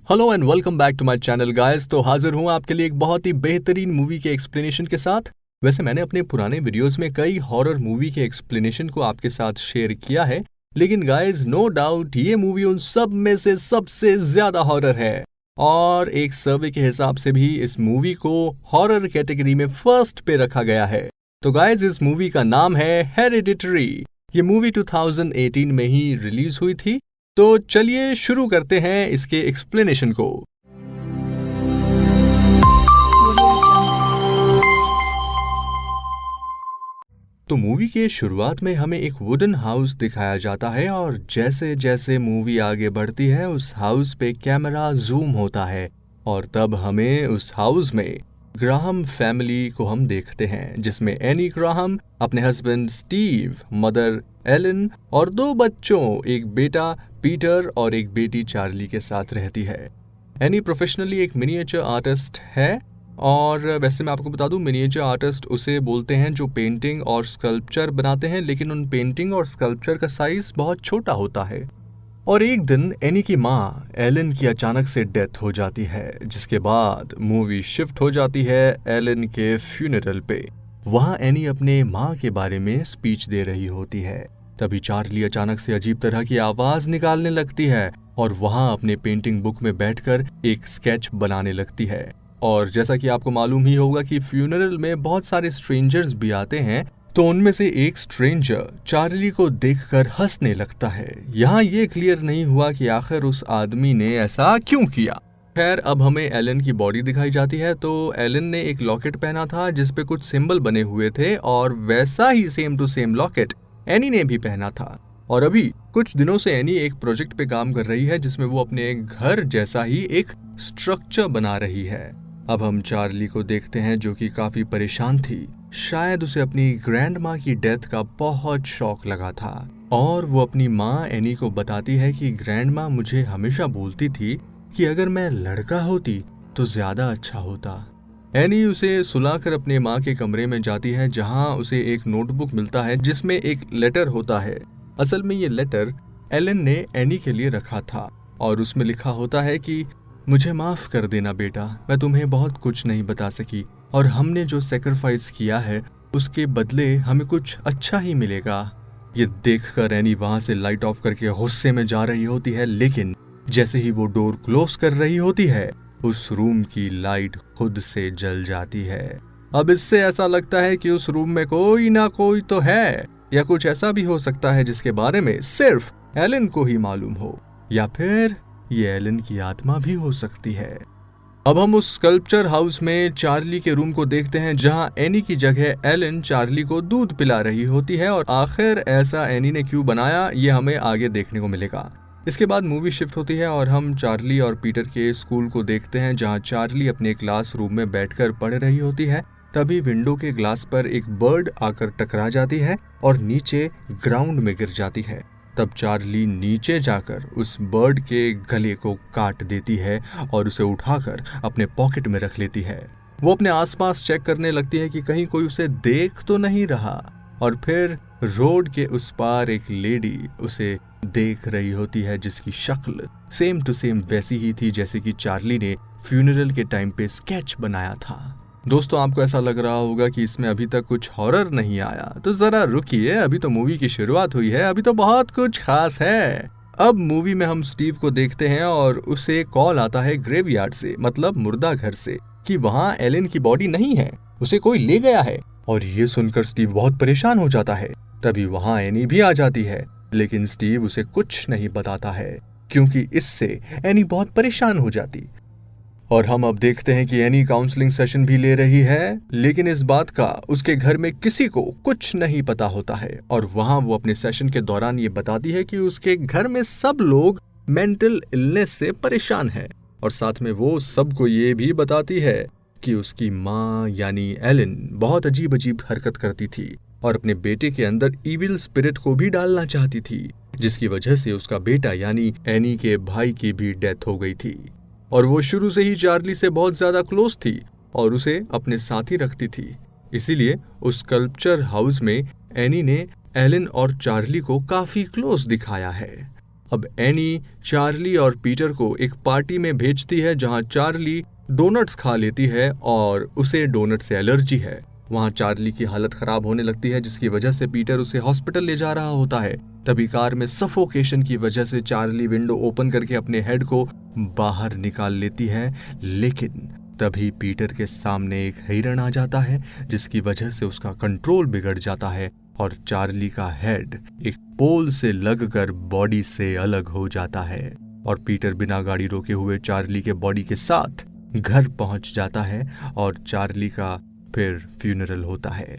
Hello and welcome back to my channel guys. तो हाजिर हूँ आपके लिए एक बहुत ही बेहतरीन मूवी के एक्सप्लेनेशन के साथ। वैसे मैंने अपने पुराने वीडियोस में कई हॉरर मूवी के एक्सप्लेनेशन को आपके साथ शेयर किया है, लेकिन गाइस नो डाउट ये मूवी उन सब में से सबसे ज्यादा हॉरर है। और एक सर्वे के हिसाब से भी इस मूवी को हॉरर कैटेगरी में फर्स्ट पे रखा गया है। तो गाइस इस मूवी का नाम है हेरेडिटरी। ये मूवी 2018 में ही रिलीज हुई थी। तो चलिए शुरू करते हैं इसके एक्सप्लेनेशन को। तो मूवी के शुरुआत में हमें एक वुडन हाउस दिखाया जाता है और जैसे जैसे मूवी आगे बढ़ती है उस हाउस पे कैमरा जूम होता है और तब हमें उस हाउस में ग्राहम फैमिली को हम देखते हैं, जिसमें एनी ग्राहम अपने हस्बैंड स्टीव, मदर एलन और 2 बच्चों, एक बेटा पीटर और एक बेटी चार्ली के साथ रहती है। एनी प्रोफेशनली एक मिनिएचर आर्टिस्ट है और वैसे मैं आपको बता दूं मिनिएचर आर्टिस्ट उसे बोलते हैं जो पेंटिंग और स्कल्पचर बनाते हैं, लेकिन उन पेंटिंग और स्कल्पचर का साइज बहुत छोटा होता है। और एक दिन एनी की माँ एलन की अचानक से डेथ हो जाती है, जिसके बाद मूवी शिफ्ट हो जाती है एलन के फ्यूनरल पे। वहाँ एनी अपने माँ के बारे में स्पीच दे रही होती है। तभी चार्ली अचानक से अजीब तरह की आवाज निकालने लगती है और वहाँ अपने पेंटिंग बुक में बैठकर एक स्केच बनाने लगती है। और जैसा कि आपको मालूम ही होगा कि फ्यूनरल में बहुत सारे स्ट्रेंजर्स भी आते हैं, तो उनमें से एक स्ट्रेंजर चार्ली को देखकर हंसने लगता है। यहाँ ये क्लियर नहीं हुआ कि आखिर उस आदमी ने ऐसा क्यों किया। खैर अब हमें एलन की बॉडी दिखाई जाती है। तो एलन ने एक लॉकेट पहना था जिसपे कुछ सिंबल बने हुए थे और वैसा ही same to same locket Annie ने भी पहना था। और अभी कुछ दिनों से एनी एक प्रोजेक्ट पे काम कर रही है जिसमें वो अपने घर जैसा ही एक स्ट्रक्चर बना रही है। अब हम चार्ली को देखते हैं जो कि काफी परेशान थी। शायद उसे अपनी ग्रैंड माँ की डेथ का बहुत शौक लगा था और वो अपनी माँ एनी को बताती है कि ग्रैंड माँ मुझे हमेशा बोलती थी कि अगर मैं लड़का होती तो ज्यादा अच्छा होता। एनी उसे सुलाकर अपने माँ के कमरे में जाती है जहाँ उसे एक नोटबुक मिलता है जिसमें एक लेटर होता है। असल में ये लेटर एलन ने एनी के लिए रखा था और उसमें लिखा होता है कि मुझे माफ कर देना बेटा, मैं तुम्हें बहुत कुछ नहीं बता सकी और हमने जो सेक्रीफाइस किया है उसके बदले हमें कुछ अच्छा ही मिलेगा। ये देखकर एनी वहां से लाइट ऑफ करके गुस्से में जा रही होती है, लेकिन जैसे ही वो डोर क्लोज कर रही होती है उस रूम की लाइट खुद से जल जाती है। अब इससे ऐसा लगता है कि उस रूम में कोई ना कोई तो है, या कुछ ऐसा भी हो सकता है जिसके बारे में सिर्फ एलन को ही मालूम हो, या फिर ये एलन की आत्मा भी हो सकती है। अब हम उस स्कल्पचर हाउस में चार्ली के रूम को देखते हैं जहां एनी की जगह एलन चार्ली को दूध पिला रही होती है और आखिर ऐसा एनी ने क्यों बनाया ये हमें आगे देखने को मिलेगा। इसके बाद मूवी शिफ्ट होती है और हम चार्ली और पीटर के स्कूल को देखते हैं जहां चार्ली अपने क्लास रूम में बैठकर पढ़ रही होती है। तभी विंडो के ग्लास पर एक बर्ड आकर टकरा जाती है और नीचे ग्राउंड में गिर जाती है। तब चार्ली नीचे जाकर उस बर्ड के गले को काट देती है और उसे उठाकर अपने पॉकेट में रख लेती है। वो अपने आसपास चेक करने लगती है कि कहीं कोई उसे देख तो नहीं रहा, और फिर रोड के उस पार एक लेडी उसे देख रही होती है जिसकी शक्ल सेम टू सेम वैसी ही थी जैसे कि चार्ली ने फ्यूनरल के टाइम पे स्केच बनाया था। दोस्तों आपको ऐसा लग रहा होगा कि इसमें अभी तक कुछ हॉरर नहीं आया, तो जरा रुकिए, अभी तो मूवी की शुरुआत हुई है, अभी तो बहुत कुछ खास है। अब मूवी में हम स्टीव को देखते हैं और उसे कॉल आता है ग्रेवयार्ड से, मतलब मुर्दा घर से, कि वहाँ एलन की बॉडी नहीं है, उसे कोई ले गया है। और ये सुनकर स्टीव बहुत परेशान हो जाता है। तभी वहाँ एनी भी आ जाती है, लेकिन स्टीव उसे कुछ नहीं बताता है क्योंकि इससे एनी बहुत परेशान हो जाती। और हम अब देखते हैं कि एनी काउंसलिंग सेशन भी ले रही है, लेकिन इस बात का उसके घर में किसी को कुछ नहीं पता होता है। और वहां वो अपने सेशन के दौरान ये बताती है कि उसके घर में सब लोग मेंटल इलनेस से परेशान हैं, और साथ में वो सबको ये भी बताती है कि उसकी माँ यानी एलन बहुत अजीब अजीब हरकत करती थी और अपने बेटे के अंदर इविल स्पिरिट को भी डालना चाहती थी, जिसकी वजह से उसका बेटा यानी एनी के भाई की भी डेथ हो गई थी। और वो शुरू से ही चार्ली से बहुत ज्यादा क्लोज थी और उसे अपने साथ ही रखती थी। इसीलिए उस स्कल्पचर हाउस में एनी ने एलन और चार्ली को काफी क्लोज दिखाया है। अब एनी चार्ली और पीटर को एक पार्टी में भेजती है जहां चार्ली डोनट्स खा लेती है और उसे डोनट से एलर्जी है। वहां चार्ली की हालत खराब होने लगती है, जिसकी वजह से पीटर उसे हॉस्पिटल ले जा रहा होता है। तभी कार में सफोकेशन की वजह से चार्ली विंडो ओपन करके अपने हेड को बाहर निकाल लेती है, लेकिन तभी पीटर के सामने एक हिरण आ जाता है, जिसकी वजह से उसका कंट्रोल बिगड़ जाता है और चार्ली का हेड एक पोल से लगकर बॉडी से अलग हो जाता है और पीटर बिना गाड़ी रोके हुए चार्ली के बॉडी के साथ घर पहुंच जाता है और चार्ली का फिर फ्यूनरल होता है।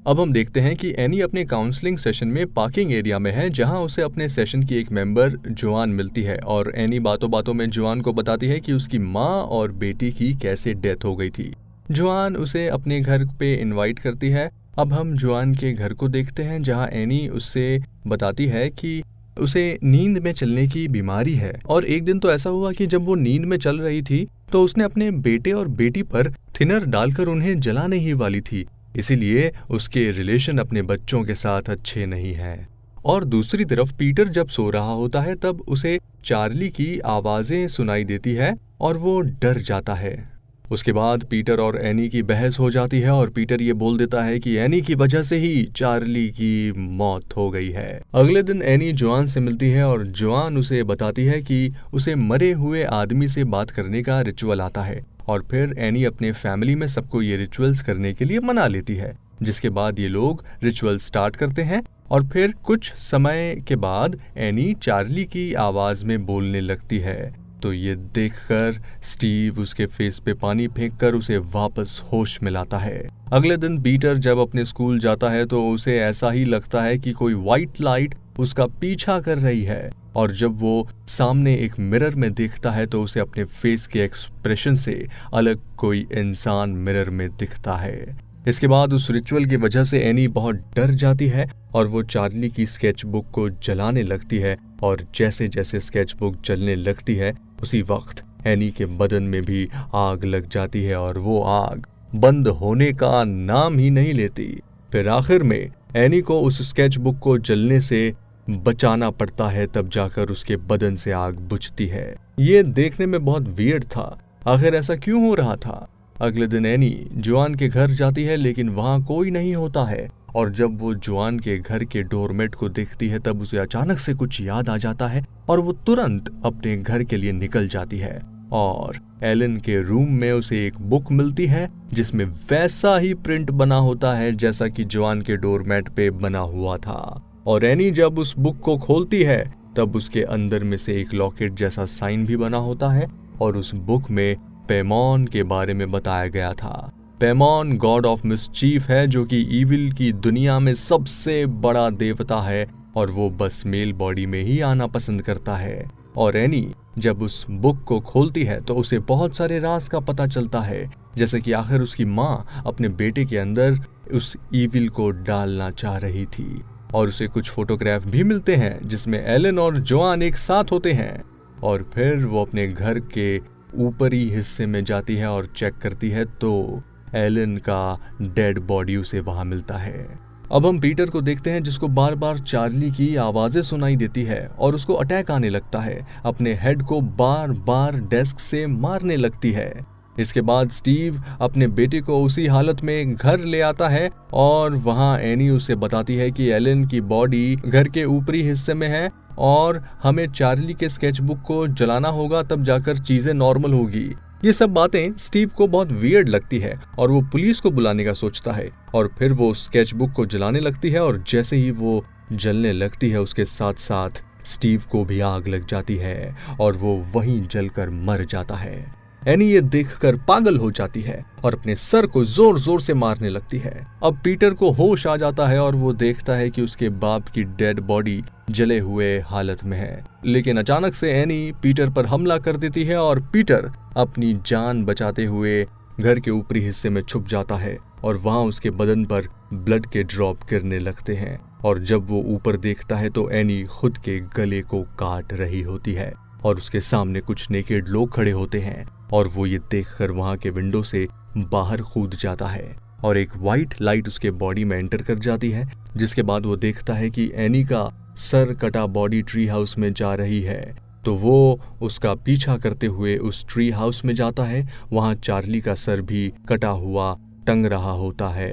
अब हम देखते हैं कि एनी अपने काउंसलिंग सेशन में पार्किंग एरिया में है, जहां उसे अपने सेशन की एक मेंबर जोआन मिलती है और एनी बातों बातों में जोआन को बताती है कि उसकी माँ और बेटी की कैसे डेथ हो गई थी। जोआन उसे अपने घर पे इनवाइट करती है। अब हम जोआन के घर को देखते हैं, जहां एनी उससे बताती है कि उसे नींद में चलने की बीमारी है और एक दिन तो ऐसा हुआ कि जब वो नींद में चल रही थी तो उसने अपने बेटे और बेटी पर थिनर डालकर उन्हें जलाने ही वाली थी, इसीलिए उसके रिलेशन अपने बच्चों के साथ अच्छे नहीं हैं। और दूसरी तरफ पीटर जब सो रहा होता है तब उसे चार्ली की आवाजें सुनाई देती है और वो डर जाता है। उसके बाद पीटर और एनी की बहस हो जाती है और पीटर ये बोल देता है कि एनी की वजह से ही चार्ली की मौत हो गई है। अगले दिन एनी जोआन से मिलती है और जोआन उसे बताती है कि उसे मरे हुए आदमी से बात करने का रिचुअल आता है और फिर एनी अपने फैमिली में सबको ये रिचुअल्स करने के लिए मना लेती है, जिसके बाद ये लोग रिचुअल स्टार्ट करते हैं और फिर कुछ समय के बाद एनी चार्ली की आवाज में बोलने लगती है। तो ये देखकर स्टीव उसके फेस पे पानी फेंककर उसे वापस होश में लाता है। अगले दिन पीटर जब अपने स्कूल जाता है तो उसे ऐसा ही लगता है कि कोई व्हाइट लाइट उसका पीछा कर रही है और जब वो सामने एक मिरर में देखता है तो उसे अपने फेस के एक्सप्रेशन से अलग कोई इंसान मिरर में दिखता है। इसके बाद उस रिचुअल की वजह से एनी बहुत डर जाती है और वो चार्ली की स्केच बुक को जलाने लगती है और जैसे जैसे स्केच बुक जलने लगती है उसी वक्त एनी के बदन में भी आग लग जाती है और वो आग बंद होने का नाम ही नहीं लेती। फिर आखिर में एनी को उस स्केच बुक को जलने से बचाना पड़ता है, तब जाकर उसके बदन से आग बुझती है। ये देखने में बहुत वियर्ड था, आखिर ऐसा क्यों हो रहा था। अगले दिन एनी जोआन के घर जाती है लेकिन वहां कोई नहीं होता है और जब वो जोआन के घर के डोरमेट को देखती है तब उसे अचानक से कुछ याद आ जाता है और वो तुरंत अपने घर के लिए निकल जाती है और एलन के रूम में उसे एक बुक मिलती है जिसमें वैसा ही प्रिंट बना होता है जैसा कि जोआन के डोरमेट पे बना हुआ था। और एनी जब उस बुक को खोलती है तब उसके अंदर में से एक लॉकेट जैसा साइन भी बना होता है और उस बुक में पेमॉन के बारे में बताया गया था। पेमॉन गॉड ऑफ मिसचीफ है, जो कि ईविल की दुनिया में सबसे बड़ा देवता है और वो बस मेल बॉडी में ही आना पसंद करता है। और एनी जब उस बुक को खोलती है तो उसे बहुत सारे राज का पता चलता है, जैसे कि आखिर उसकी माँ अपने बेटे के अंदर उस ईविल को डालना चाह रही थी। और उसे कुछ फोटोग्राफ भी मिलते हैं जिसमें एलन और जोआन एक साथ होते हैं और फिर वो अपने घर के ऊपरी हिस्से में जाती है और चेक करती है तो एलन का डेड बॉडी उसे वहां मिलता है। अब हम पीटर को देखते हैं जिसको बार बार चार्ली की आवाजें सुनाई देती है और उसको अटैक आने लगता है, अपने हेड को बार बार डेस्क से मारने लगती है। इसके बाद स्टीव अपने बेटे को उसी हालत में घर ले आता है और वहां एनी उसे बताती है कि एलन की बॉडी घर के ऊपरी हिस्से में है और हमें चार्ली के स्केच बुक को जलाना होगा, तब जाकर चीजें नॉर्मल होगी। ये सब बातें स्टीव को बहुत वियर्ड लगती है और वो पुलिस को बुलाने का सोचता है और फिर वो स्केच बुक को जलाने लगती है और जैसे ही वो जलने लगती है उसके साथ साथ स्टीव को भी आग लग जाती है और वो वहीं जलकर मर जाता है। एनी ये देखकर पागल हो जाती है और अपने सर को जोर जोर से मारने लगती है। अब पीटर को होश आ जाता है और वो देखता है कि उसके बाप की डेड बॉडी जले हुए हालत में है, लेकिन अचानक से एनी पीटर पर हमला कर देती है और पीटर अपनी जान बचाते हुए घर के ऊपरी हिस्से में छुप जाता है और वहां उसके बदन पर ब्लड के ड्रॉप गिरने लगते हैं और जब वो ऊपर देखता है तो एनी खुद के गले को काट रही होती है और उसके सामने कुछ नेकेड लोग खड़े होते हैं और वो ये देखकर वहां के विंडो से बाहर कूद जाता है और एक वाइट लाइट उसके बॉडी में एंटर कर जाती है, जिसके बाद वो देखता है कि एनी का सर कटा बॉडी ट्री हाउस में जा रही है, तो वो उसका पीछा करते हुए उस ट्री हाउस में जाता है। वहां चार्ली का सर भी कटा हुआ टंग रहा होता है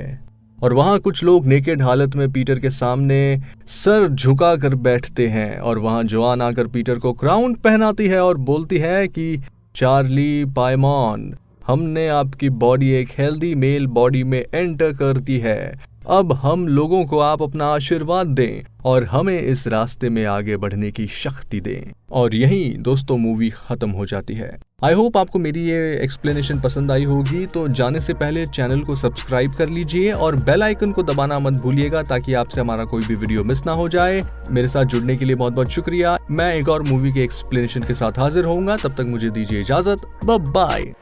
और वहां कुछ लोग नेकेड हालत में पीटर के सामने सर झुका कर बैठते हैं और वहां जोआन आकर पीटर को क्राउन पहनाती है और बोलती है कि चार्ली पायमॉन, हमने आपकी बॉडी एक हेल्दी मेल बॉडी में एंटर कर दी है। अब हम लोगों को आप अपना आशीर्वाद दें और हमें इस रास्ते में आगे बढ़ने की शक्ति दें। और यहीं दोस्तों मूवी खत्म हो जाती है। आई होप आपको मेरी ये एक्सप्लेनेशन पसंद आई होगी। तो जाने से पहले चैनल को सब्सक्राइब कर लीजिए और बेल आइकन को दबाना मत भूलिएगा ताकि आपसे हमारा कोई भी वीडियो मिस ना हो जाए। मेरे साथ जुड़ने के लिए बहुत बहुत शुक्रिया। मैं एक और मूवी के एक्सप्लेनेशन के साथ हाजिर होऊंगा। तब तक मुझे दीजिए इजाजत। Bye bye.